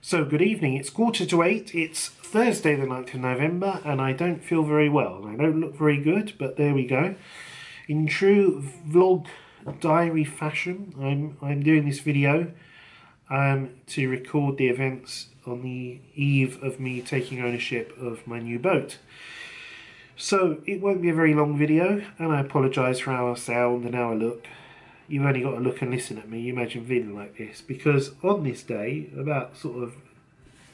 So good evening, it's 7:45, it's Thursday the 9th of November and I don't feel very well. I don't look very good, but there we go. In true vlog diary fashion, I'm doing this video to record the events on the eve of me taking ownership of my new boat. So it won't be a very long video and I apologise for how I sound and how I look. You've only got to look and listen at me. You imagine feeling like this, because on this day, about sort of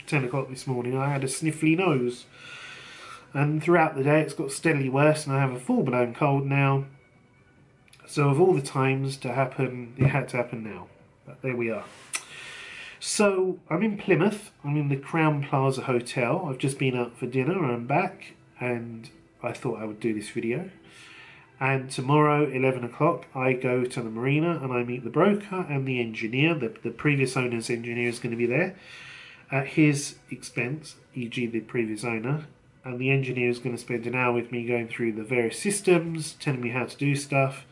10 o'clock this morning, I had a sniffly nose, and throughout the day it's got steadily worse, and I have a full-blown cold now. So of all the times to happen, it had to happen now. But there we are. So I'm in Plymouth. I'm in the Crown Plaza Hotel. I've just been out for dinner. I'm back, and I thought I would do this video. And tomorrow, 11 o'clock, I go to the marina and I meet the broker and the engineer. The previous owner's engineer is going to be there at his expense, e.g. the previous owner. And the engineer is going to spend an hour with me going through the various systems, telling me how to do stuff,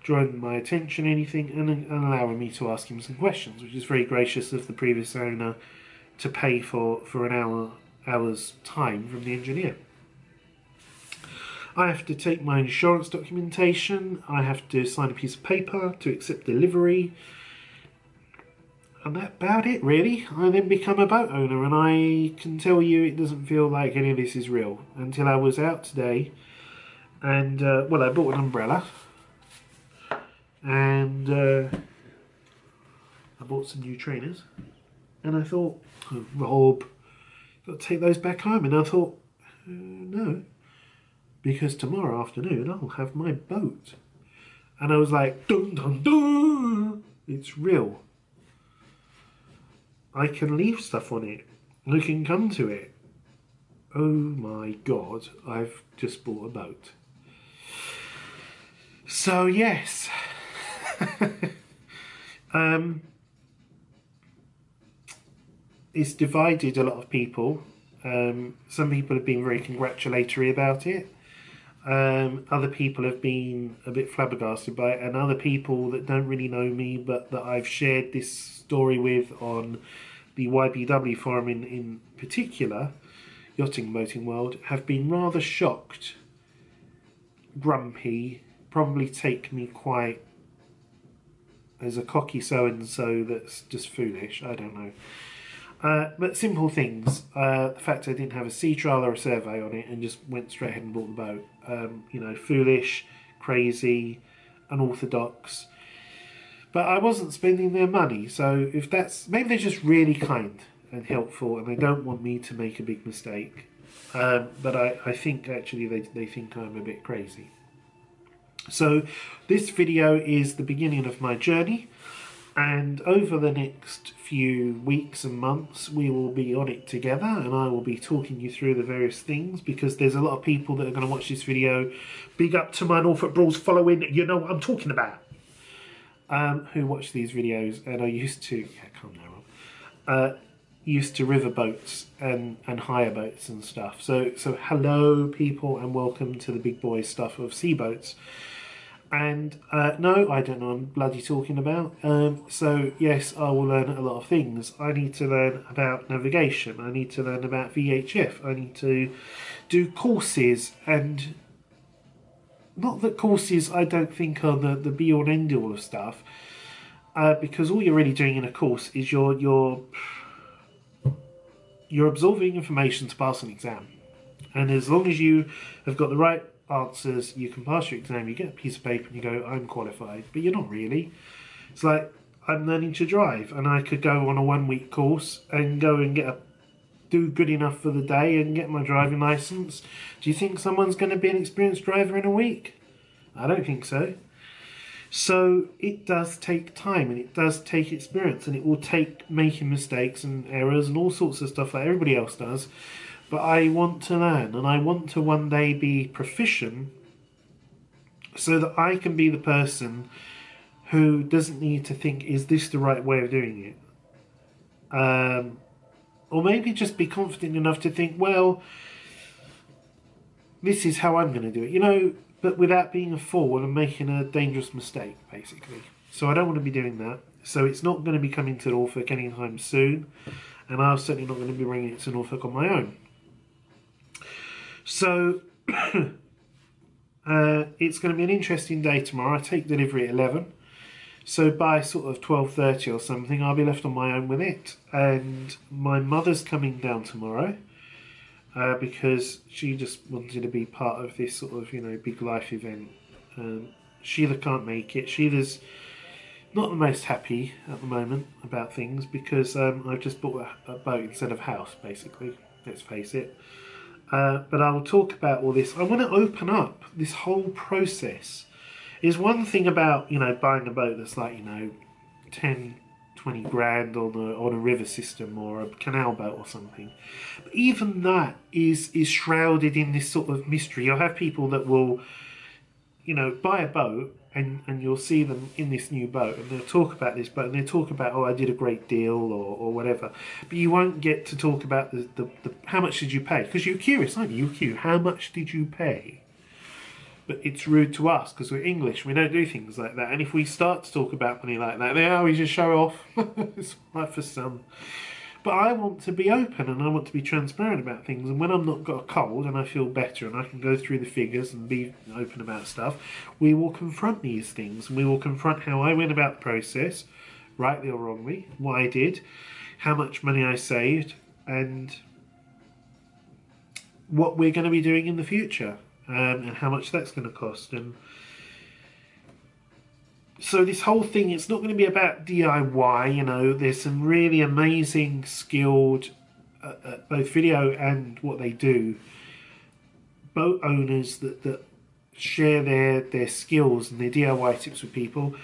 drawing my attention, anything, and allowing me to ask him some questions, which is very gracious of the previous owner to pay for an hour's time from the engineer. I have to take my insurance documentation, I have to sign a piece of paper to accept delivery, and that's about it really. I then become a boat owner, and I can tell you it doesn't feel like any of this is real until I was out today and, well, I bought an umbrella and I bought some new trainers, and I thought, oh, Rob, got to take those back home, and I thought, no. Because tomorrow afternoon I'll have my boat. And I was like, dun dun dun! It's real. I can leave stuff on it. I can come to it. Oh my God, I've just bought a boat. So yes. It's divided a lot of people. Some people have been very congratulatory about it. Other people have been a bit flabbergasted by it, and other people that don't really know me but that I've shared this story with on the YBW forum in particular, Yachting and Boating World, have been rather shocked, grumpy, probably take me quite as a cocky so-and-so that's just foolish, I don't know. But simple things. The fact I didn't have a sea trial or a survey on it and just went straight ahead and bought the boat. You know, foolish, crazy, unorthodox. But I wasn't spending their money, so if that's... maybe they're just really kind and helpful and they don't want me to make a big mistake. But I think actually they think I'm a bit crazy. So this video is the beginning of my journey. And over the next few weeks and months, we will be on it together, and I will be talking you through the various things, because there's a lot of people that are going to watch this video. Big up to my Norfolk Brawls following, you know what I'm talking about, who watch these videos and are used to, yeah, calm down, Rob, used to river boats and hire boats and stuff. So hello people, and welcome to the big boy stuff of sea boats. And no, I don't know what I'm bloody talking about. So yes, I will learn a lot of things. I need to learn about navigation. I need to learn about VHF. I need to do courses, and not that courses I don't think are the be all and end all of stuff. Because all you're really doing in a course is you're absorbing information to pass an exam. And as long as you have got the right answers, you can pass your exam, you get a piece of paper and you go, I'm qualified. But you're not really. It's like I'm learning to drive, and I could go on a 1-week course and go and do good enough for the day and get my driving licence. Do you think someone's going to be an experienced driver in a week? I don't think so. So it does take time, and it does take experience, and it will take making mistakes and errors and all sorts of stuff like everybody else does. But I want to learn, and I want to one day be proficient so that I can be the person who doesn't need to think, is this the right way of doing it? Or maybe just be confident enough to think, well, this is how I'm going to do it, you know, but without being a fool and making a dangerous mistake, basically. So I don't want to be doing that. So it's not going to be coming to Norfolk anytime soon. and I'm certainly not going to be bringing it to Norfolk on my own. So it's going to be an interesting day tomorrow. I take delivery at 11. So by sort of 12:30 or something, I'll be left on my own with it. And my mother's coming down tomorrow because she just wanted to be part of this sort of, big life event. Sheila can't make it. Sheila's not the most happy at the moment about things because I've just bought a boat instead of a house, basically. Let's face it. But I will talk about all this. I want to open up this whole process. There's one thing about, buying a boat that's like, 10, 20 grand on a river system or a canal boat or something. But even that is shrouded in this sort of mystery. You'll have people that will, buy a boat and you'll see them in this new boat and they'll talk about this boat and they'll talk about, oh, I did a great deal or whatever. But you won't get to talk about the how much did you pay? Because you're curious, aren't you? You're curious. How much did you pay? But it's rude to us because we're English. We don't do things like that. And if we start to talk about money like that, we just show off. It's right for some. But I want to be open and I want to be transparent about things. And when I've not got a cold and I feel better and I can go through the figures and be open about stuff, we will confront these things. And we will confront how I went about the process, rightly or wrongly, what I did, how much money I saved, and what we're going to be doing in the future. And how much that's going to cost. And so this whole thing, it's not going to be about DIY, there's some really amazing skilled, both video and what they do, boat owners that share their skills and their DIY tips with people.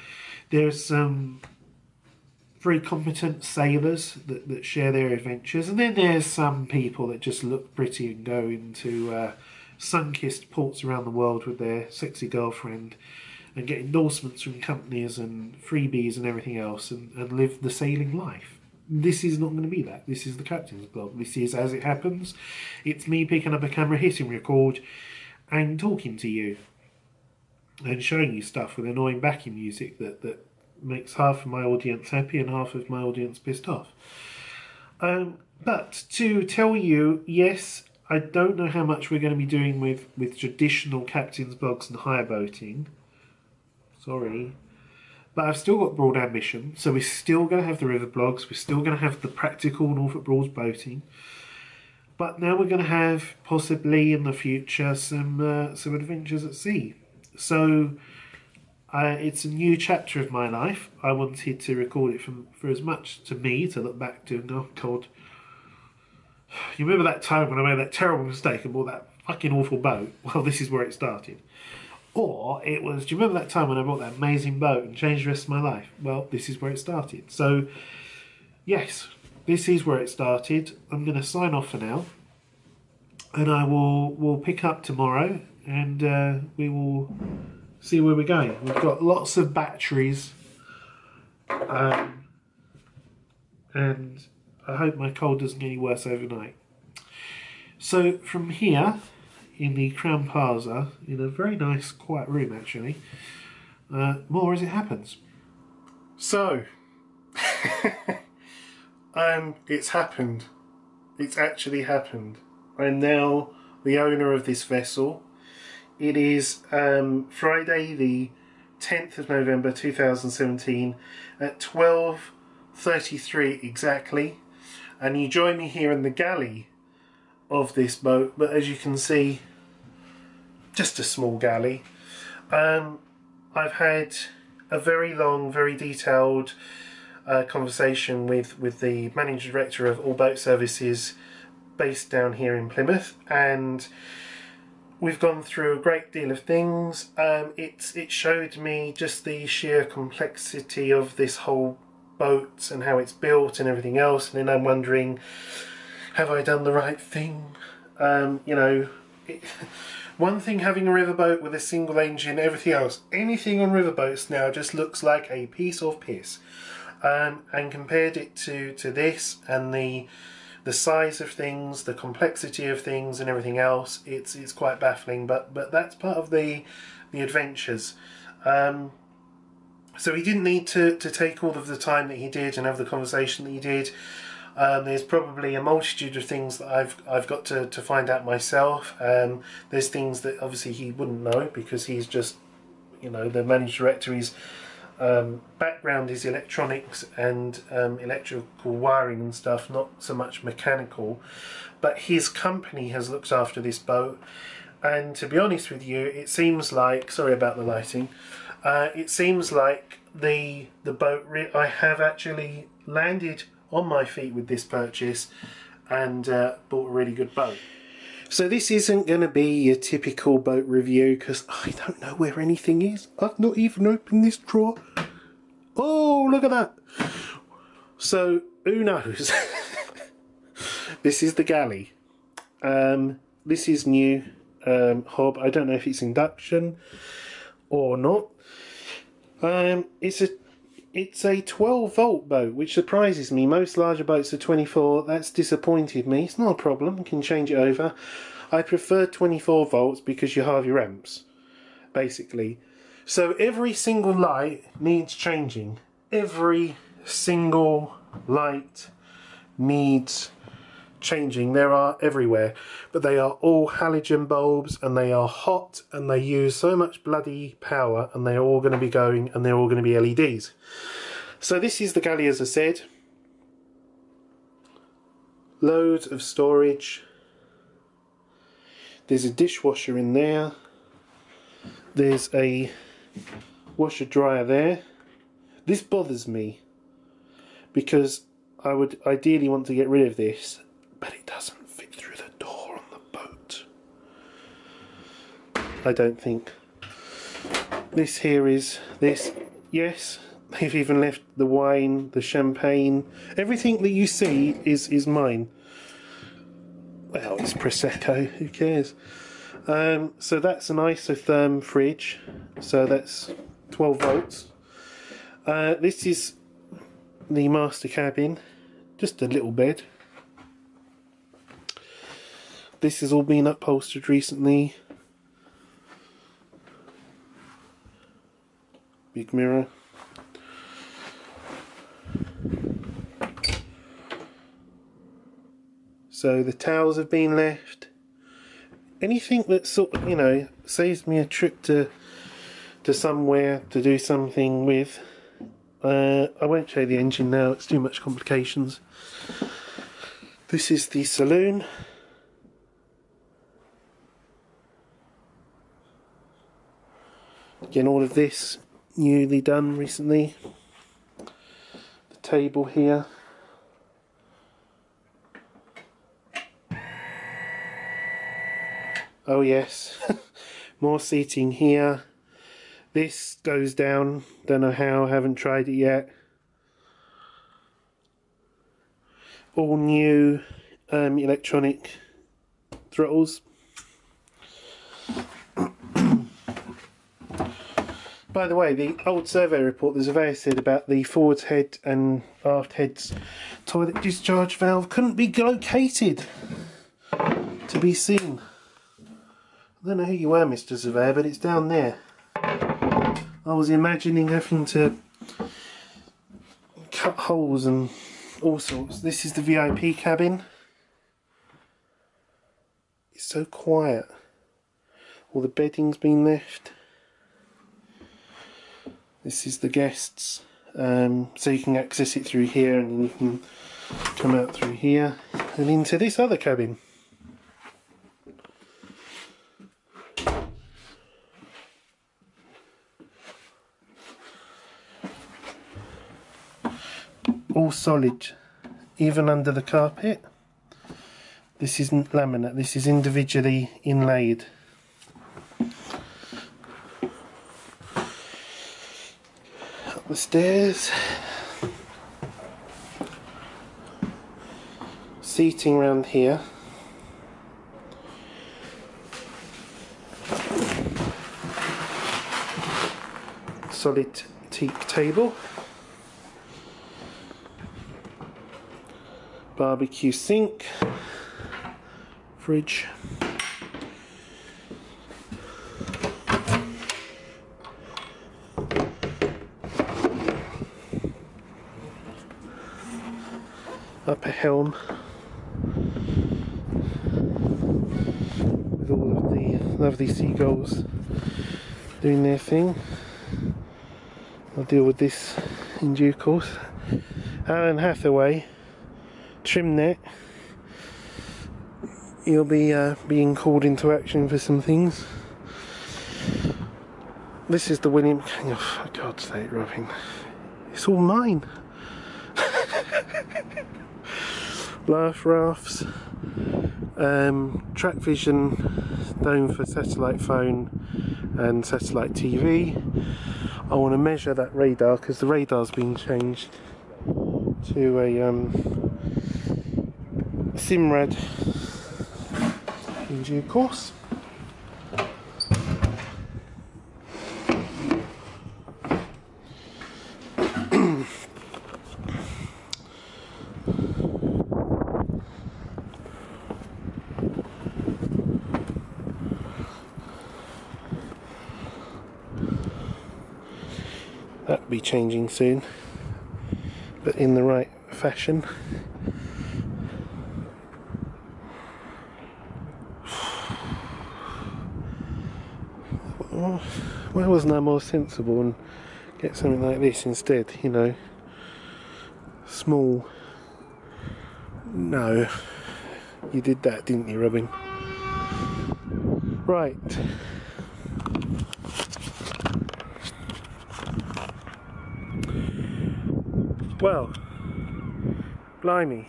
There's some very competent sailors that share their adventures. And then there's some people that just look pretty and go into sun-kissed ports around the world with their sexy girlfriend and get endorsements from companies and freebies and everything else and live the sailing life. This is not going to be that. This is the Captain's Blog. This is as it happens. It's me picking up a camera, hitting record and talking to you and showing you stuff with annoying backing music that makes half of my audience happy and half of my audience pissed off. But to tell you, yes, I don't know how much we're going to be doing with traditional captain's blogs and hire boating. Sorry. But I've still got broad ambition. So we're still going to have the river blogs. We're still going to have the practical Norfolk Broads boating. But now we're going to have, possibly in the future, some adventures at sea. So it's a new chapter of my life. I wanted to record it for as much to me to look back to and go, oh, God, you remember that time when I made that terrible mistake and bought that fucking awful boat? Well, this is where it started. Or it was, do you remember that time when I bought that amazing boat and changed the rest of my life? Well, this is where it started. So, yes, this is where it started. I'm going to sign off for now. And we'll pick up tomorrow and we will see where we're going. We've got lots of batteries. And I hope my cold doesn't get any worse overnight. So from here, in the Crown Plaza, in a very nice quiet room actually, more as it happens. So, it's happened. It's actually happened. I'm now the owner of this vessel. It is Friday the 10th of November 2017 at 12:33 exactly. And you join me here in the galley of this boat, but as you can see, just a small galley. I've had a very long, very detailed conversation with the managing director of All Boat Services based down here in Plymouth, and we've gone through a great deal of things. It showed me just the sheer complexity of this whole boat and how it's built and everything else, and then I'm wondering, have I done the right thing? One thing having a riverboat with a single engine, everything else, anything on riverboats now just looks like a piece of piss. And compared it to this and the size of things, the complexity of things and everything else, it's quite baffling, but that's part of the adventures. So he didn't need to take all of the time that he did and have the conversation that he did. There's probably a multitude of things that I've got to find out myself. There's things that obviously he wouldn't know because he's just, you know, the managing director. His background is electronics and electrical wiring and stuff, not so much mechanical. But his company has looked after this boat, and to be honest with you, it seems like, sorry about the lighting, it seems like the boat, I have actually landed on my feet with this purchase and bought a really good boat. So this isn't going to be a typical boat review because I don't know where anything is. I've not even opened this drawer. Oh, look at that. So, who knows? This is the galley. This is new hob. I don't know if it's induction or not. It's a 12 volt boat, which surprises me. Most larger boats are 24. That's disappointed me. It's not a problem. You can change it over. I prefer 24 volts because you halve your amps, basically. So every single light needs changing. Every single light needs changing. There are everywhere, but they are all halogen bulbs and they are hot and they use so much bloody power, and they're all going to be going, and they're all going to be LEDs. So this is the galley, as I said. Loads of storage. There's a dishwasher in there. There's a washer dryer there. This bothers me because I would ideally want to get rid of this, but it doesn't fit through the door on the boat. I don't think. This here is this. Yes, they've even left the wine, the champagne. Everything that you see is mine. Well, it's Prosecco, who cares? So that's an isotherm fridge. So that's 12 volts. This is the master cabin. Just a little bed. This has all been upholstered recently. Big mirror. So the towels have been left. Anything that sort of, you know, saves me a trip to somewhere to do something with. I won't show the engine now, it's too much complications. This is the saloon. Again, all of this newly done recently. The table here. Oh yes, more seating here. This goes down, don't know how, haven't tried it yet. All new electronic throttles. By the way, the old survey report, the surveyor said about the forward head and aft head's toilet discharge valve couldn't be located to be seen. I don't know who you are, Mr. Surveyor, but it's down there. I was imagining having to cut holes and all sorts. This is the VIP cabin. It's so quiet. All the bedding's been left. This is the guests. So you can access it through here, and then you can come out through here and into this other cabin. All solid, even under the carpet. This isn't laminate, this is individually inlaid. Up the stairs. Seating round here. Solid teak table. Barbecue sink, fridge, upper helm with all of the lovely seagulls doing their thing. I'll deal with this in due course. Alan Hathaway, trim net. You'll be being called into action for some things. This is the William... Oh, for God's sake, Robin. It's all mine. Laugh rafts. Track vision dome for satellite phone and satellite TV. I want to measure that radar because the radar's been changed to a Simrad in due course. That'll be changing soon, but in the right fashion. Why wasn't I more sensible and get something like this instead, you know? Small. No. You did that, didn't you, Robin? Right. Well, blimey.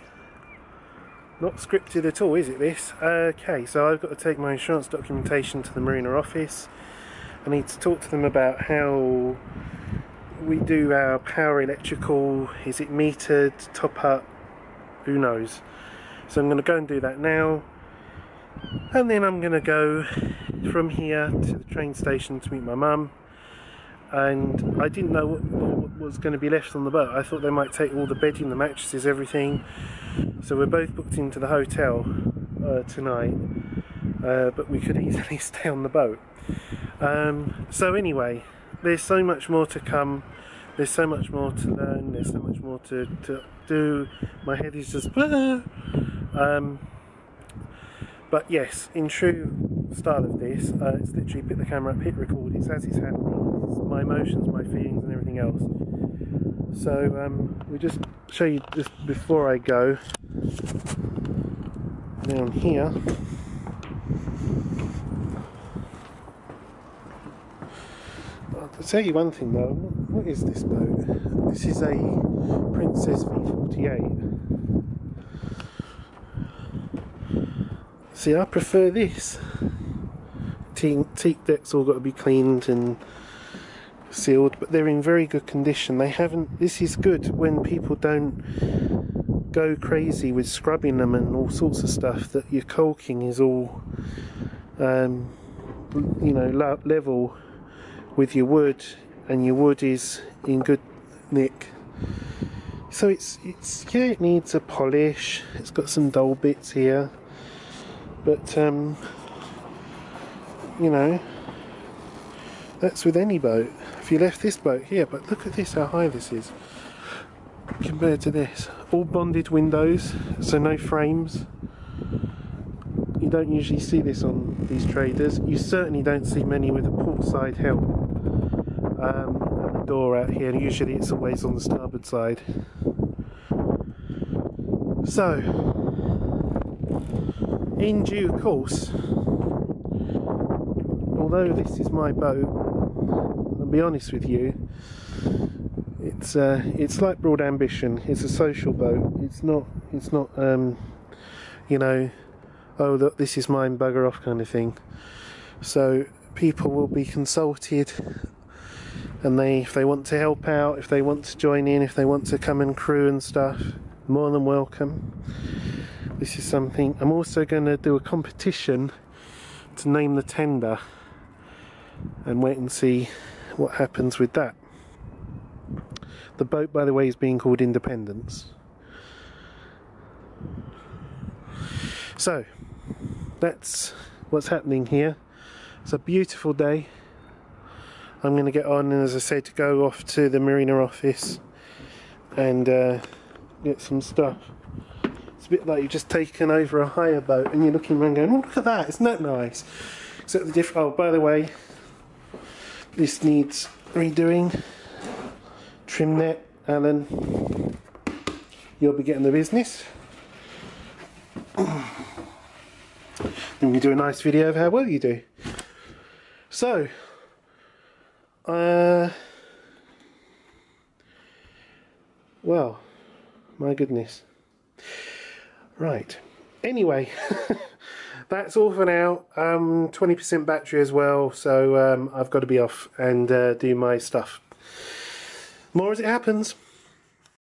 Not scripted at all, is it, this? Okay, so I've got to take my insurance documentation to the marina office. I need to talk to them about how we do our power electrical. Is it metered, top up? Who knows? So I'm going to go and do that now. And then I'm going to go from here to the train station to meet my mum. And I didn't know what was going to be left on the boat. I thought they might take all the bedding, the mattresses, everything. So we're both booked into the hotel tonight. But we could easily stay on the boat. So anyway, there's so much more to come. There's so much more to learn. There's so much more to do. My head is just... but yes, in true style of this, it's literally pick the camera up, hit record. It's as it's happening. It's my emotions, my feelings and everything else. So we just show you just before I go down here. I'll tell you one thing though. What is this boat? This is a Princess V48. See, I prefer this. Teak decks all got to be cleaned and sealed, but they're in very good condition. They haven't. This is good when people don't go crazy with scrubbing them and all sorts of stuff. That your caulking is all, you know, level with your wood, and your wood is in good nick. So it's yeah, it needs a polish. It's got some dull bits here. But, you know, that's with any boat. If you left this boat here, but look at this, how high this is compared to this. All bonded windows, so no frames. You don't usually see this on these traders. You certainly don't see many with a port side helm at the door out here. Usually it's always on the starboard side. So, in due course, although this is my boat, I'll be honest with you, it's like Broad Ambition. It's a social boat. It's not you know, oh look, this is mine, bugger off kind of thing. So people will be consulted, and if they want to help out, if they want to join in, if they want to come and crew and stuff, more than welcome. This is something. I'm also going to do a competition to name the tender and wait and see what happens with that. The boat, by the way, is being called Independence. So that's what's happening here. It's a beautiful day. I'm going to get on and, as I said, go off to the marina office and get some stuff. bit like you've just taken over a hire boat and you're looking around going, oh, look at that, isn't that nice? Except the oh, by the way, this needs redoing. Trim net, Alan, you'll be getting the business. Then we can do a nice video of how well you do. So, well, my goodness. Right. Anyway, that's all for now. 20% battery as well, so I've got to be off and do my stuff. More as it happens.